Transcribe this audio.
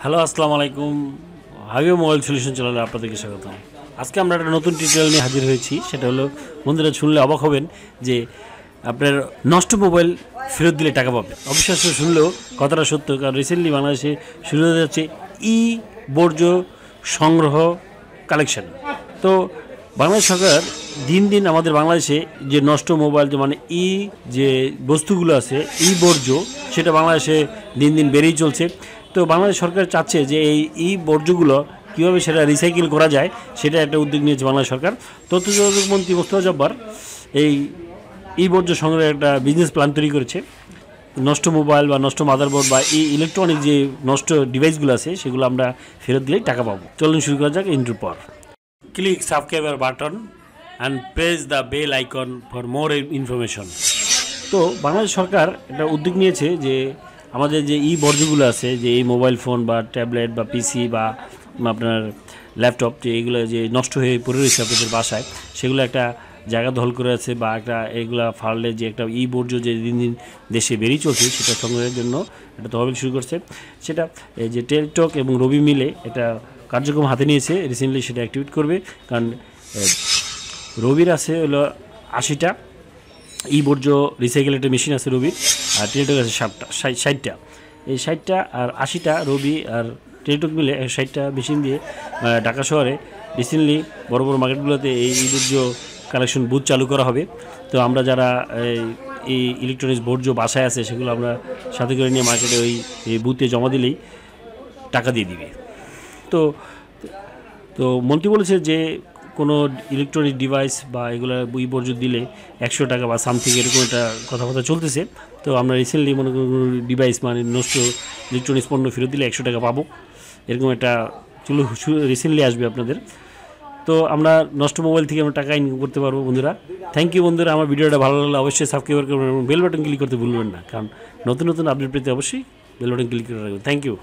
Hello, আসসালামু আলাইকুম। Habib mobile solution চ্যানেলে আপনাদেরকে স্বাগতম। আজকে আমরা একটা নতুন টিউটোরিয়াল নিয়ে হাজির হয়েছি। সেটা হলো, বন্ধুরা শুনলে অবাক হবেন যে আপনার নষ্ট মোবাইল ফেরত দিলে টাকা পাবে। অবিশ্বাস্য শুনলেও কথাটা সত্য, কারণ রিসেন্টলি বাংলাদেশে শুরু হয়ে যাচ্ছে ই বর্জ্য সংগ্রহ কালেকশন। তো বাংলাদেশ সরকার দিন দিন আমাদের বাংলাদেশে যে নষ্ট মোবাইল, মানে যে বস্তুগুলো আছে বর্জ্য, সেটা বাংলাদেশে দিন দিন বেড়েই চলছে। তো বাংলাদেশ সরকার চাচ্ছে যে এই বর্জ্যগুলো কীভাবে সেটা রিসাইকেল করা যায়, সেটা একটা উদ্যোগ নিয়েছে বাংলাদেশ সরকার। তথ্য যোগাযোগ মন্ত্রী মোস্তফা জব্বার এই বর্জ্য সংগ্রহের একটা বিজনেস প্ল্যান তৈরি করেছে। নষ্ট মোবাইল বা নষ্ট মাদারবোর্ড বা ইলেকট্রনিক যে নষ্ট ডিভাইসগুলো আছে, সেগুলো আমরা ফেরত দিলেই টাকা পাবো। চলুন শুরু করা যাক। ইন্ট্রোর পর click subscriber button and press the bell icon for more information. তো বাংলাদেশ সরকার একটা উদ্যোগ নিয়েছে যে আমাদের যে বর্জ্যগুলো আছে, যে এই মোবাইল ফোন বা ট্যাবলেট বা পিসি বা আপনার ল্যাপটপ, যে এগুলো যে নষ্ট হয়ে পড়ে রয়েছে আপনাদের বাসায়, সেগুলো একটা জায়গা দখল করে আছে, বা একটা এগুলা ফাড়লে যে একটা বর্জ্য যে দিন দিন দেশে বেরিয়ে চলছে, সেটা সংগ্রহের জন্য একটা তহবিল শুরু করছে। সেটা এই যে টেলটক এবং রবি মিলে এটা কার্যক্রম হাতে নিয়েছে। রিসেন্টলি সেটা অ্যাক্টিভেট করবে, কারণ রবির আছে হলো 80টা বর্জ্য রিসাইকেল একটা মেশিন আছে রবির, আর টেলটক আছে 60টা। এই 60টা আর 80টা রবি আর টেলটক মিলে 60টা মেশিন দিয়ে ঢাকা শহরে রিসেন্টলি বড় বড় মার্কেটগুলোতে এই বর্জ্য কালেকশন বুথ চালু করা হবে। তো আমরা যারা এই ইলেকট্রনিক্স বর্জ্য বাসায় আছে, সেগুলো আমরা সাথে করে নিয়ে মার্কেটে এই বুথে জমা দিলেই টাকা দিয়ে দিবে। তো তো মন্ত্রী বলেছে যে কোনো ইলেকট্রনিক ডিভাইস বা এগুলো বর্জ্য দিলে 100 টাকা বা সামথিং এরকম একটা কথাবার্তা চলতেছে। তো আমরা রিসেন্টলি মনে করি ডিভাইস, মানে নষ্ট ইলেকট্রনিক্স পণ্য ফেরত দিলে 100 টাকা পাবো, এরকম একটা রিসেন্টলি আসবে আপনাদের। তো আমরা নষ্ট মোবাইল থেকে আমরা টাকা ইনকাম করতে পারবো। বন্ধুরা, থ্যাংক ইউ। বন্ধুরা, আমার ভিডিওটা ভালো লাগলে অবশ্যই সাবস্ক্রাইব করবেন এবং বেল বাটন ক্লিক করতে ভুলবেন না, কারণ নতুন নতুন আপডেট পেতে অবশ্যই বেল বাটন ক্লিক করে রাখবেন। Thank you.